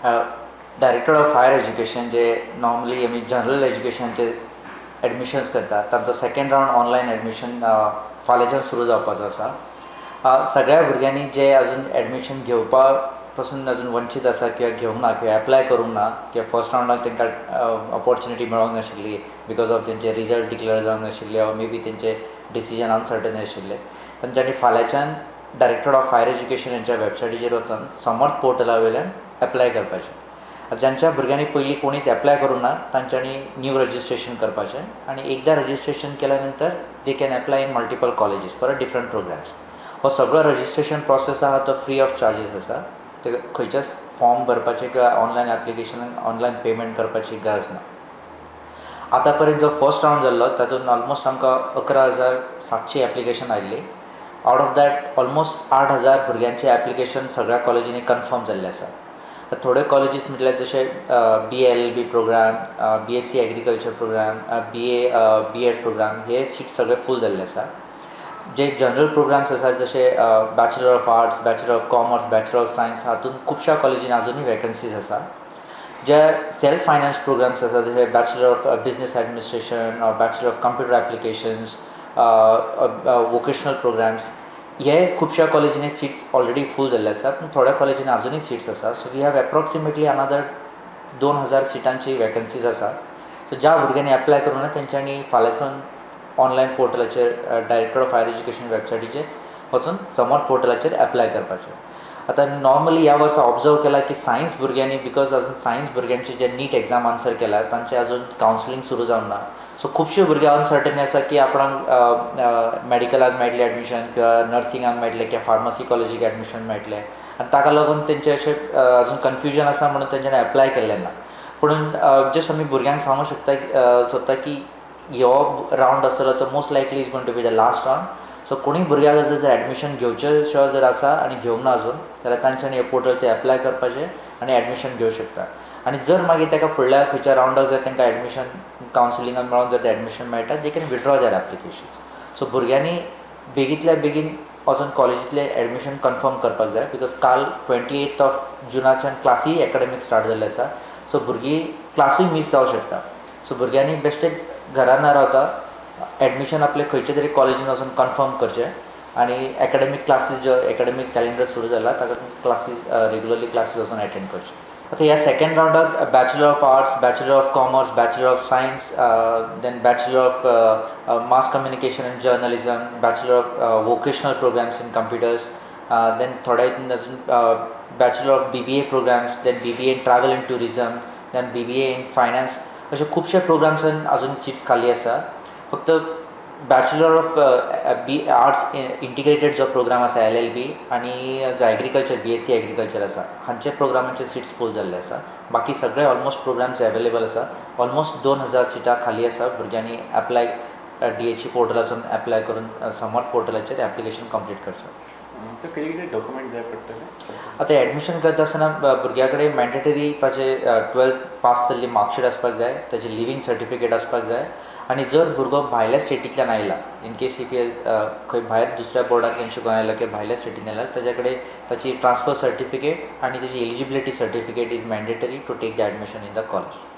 Director of higher education जे normally आमी general एज्युकेशनचे admissions करतात तांचो सेकंड रावंड ऑनलायन एडमिशन फाल्यांच्यान सुरू जावपाचो आसा. सगळ्या भुरग्यांनी जे अजून एडमिशन घेवपा पासून अजून वंचीत आसा किंवा घेवंक ना किंवा एप्लाय करूंक ना किंवा फर्स्ट रावंडाक तांकां ऑपॉर्च्युनिटी मेळोंक नाशिल्ली बिकॉज ऑफ तेंचे रिजल्ट डिक्लेअर जावंक नाशिल्ले ऑर मे बी तेंचे डिसिजन अनसर्टन आशिल्ले, तांच्यांनी फाल्यांच्यान डायरेक्टर ऑफ हायर एज्युकेशन यांच्या वेबसायटीचेर वचून समर्थ पोर्टला वयल्यान एप्लाय करपाचें. ज्यांच्या भुरग्यांनी पयलीं कोणीच एप्लाय करूंक ना तांच्यांनी न्यू रजिस्ट्रेशन करपाचें आनी एकदां रजिस्ट्रेशन केल्या नंतर they can apply in multiple colleges for different programmes. हो सगळो रजिस्ट्रेशन प्रोसेस आसा तो फ्री ऑफ चार्जीस आसा. ते खंयचेच फॉर्म भरपाचें किंवा ऑनलायन एप्लिकेशनान ऑनलायन पेमेंट करपाची गरज ना. आतां पर्यंत जो फर्स्ट रावंड जाल्लो तातूंत ऑलमोस्ट आमकां 11,700 एप्लिकेशन आयिल्ली. आउट ऑफ दॅट ऑलमोस्ट 8,000 भुरग्यांचे एप्लिकेशन सगळ्या कॉलेजींनी कन्फर्म जाल्ले आसा. थोडे कॉलेजीस म्हटल्यार जशे BLLB programme, BSc agriculture programme, BA programme हे सीट सगळे फूल जाल्ले आसा. जे जनरल प्रोग्राम्स आसात जशे bachelor of arts, bachelor of commerce, bachelor of science हातूंत खुबश्या कॉलेजीन अजुनूय वॅकन्सीज आसा. जे सेल्फ फायनान्स प्रोग्राम्स आसात जशे bachelor of business administration, bachelor of computer applications, vocational programmes हे खुबश्या कॉलेजींनी सीट्स ऑलरेडी फूल जाल्ले आसा. पूण थोड्या कॉलेजींनी अजुनूय सीट्स आसा. So we have approximately another 2,000 सिटांची वॅकन्सीज आसा. सो ज्या भुरग्यांनी एप्लाय करूं ना तेंच्यांनी फाल्यांसून ऑनलायन पोर्टलाचेर डायरेक्टर ऑफ हायर एज्युकेशन वेबसायटीचेर वचून समर्थ पोर्टलाचेर एप्लाय करपाचें. आतां नॉर्मली ह्या वर्सा ऑब्जर्व केला की सायन्स भुरग्यांनी बिकॉज अजून सायन्स भुरग्यांचे जे नीट एग्जाम आन्सर केला तांचे अजून कावन्सिलींग सुरू जावंक ना. सो खुबशे भुरगे अनसर्टनी आसा की आपणाक मेडिकलाक मेळटलें एडमिशन किंवा नर्सिंगाक मेळटलें किंवा फार्मसी कॉलेजीक एडमिशन मेळटलें आनी ताका लागून तेंचे अशें अजून कन्फ्युजन आसा म्हणून तेंच्यांनी एप्लाय केल्लें ना. पूण जस्ट आमी भुरग्यांक सांगूंक सोदता की हो रावंड आसतलो तो most likely is going to be the last round. So कोणूय भुरग्याक जर एडमिशन घेवचें शो जर आसा आनी घेवंक ना अजून जाल्यार तांच्यांनी हे पोर्टलचेर एप्लाय करपाचें आनी एडमिशन घेवंक शकता. आनी जर मागीर ताका फुडल्या खंयच्या रावंडाक जर तांकां एडमिशन कावन्सिलिंगान मेळोन जर एडमिशन मेळटा they can withdraw there application. So भुरग्यांनी बेगींतल्या बेगीन वचून कॉलेजींतलें एडमिशन कन्फर्म करपाक जाय बिकॉज काल 28 जूनाच्यान क्लासीय एकाडेमीक स्टार्ट जाल्ले आसा. सो भुरगीं क्लासूय मिस जावंक शकता. सो भुरग्यांनी बेश्टें घरान ना रावता एडमिशन आपले खंयचे तरी कॉलेजीन वचून कन्फर्म करचें आनी एकाडेमीक क्लासीस जो एकाडेमीक कॅलेंडर सुरू जाला ताका क्लासीस रेगुलरली क्लासीस वचून एटेंड करचे. आतां ह्या सेकंड रावंडाक bachelor of arts, bachelor of commerce, bachelor of science, then bachelor of mass communication and journalism, bachelor of vocational programmes in computers, then थोड्या हितून अजून bachelor of BBA programmes, then BBA in travel and tourism, then BBA in finance अशे खुबशे प्रोग्राम्सान अजून सीट्स खाली आसा. फक्त बॅचलर ऑफ आर्ट्स इंटिग्रेटेड जो प्रोग्राम आसा LLB आनी जो एग्रीकल्चर BSc एग्रीकल्चर आसा हांचे प्रोग्रामांचे सीट्स फूल जाल्ले आसा. बाकी सगळे ऑलमोस्ट प्रोग्राम्स अवेलेबल आसा. ऑलमोस्ट 2,000 सिटां खाली आसा. भुरग्यांनी एप्लाय DHE पोर्टलाचून एप्लाय करून समर्थ पोर्टलाचेर एप्लिकेशन कंप्लीट करचें. डॉक्युमेंट जाय पडटले. आतां एडमिशन करता आसतना भुरग्या कडेन मॅन्डेटरी ताचे 12th पास जाल्ली मार्कशीट आसपाक जाय, ताचें लिव्हिंग सर्टिफिकेट आसपाक जाय आनी जर भुरगो भायल्या स्टेटींतल्यान आयला इन केस इफ खंय भायर दुसऱ्या बोर्डांतल्यान शिकून आयला किंवा भायल्या स्टेटीन आयला ताचे कडेन ताची ट्रान्सफर सर्टिफिकेट आनी ताची eligibility certificate is mandatory to take the admission in the college.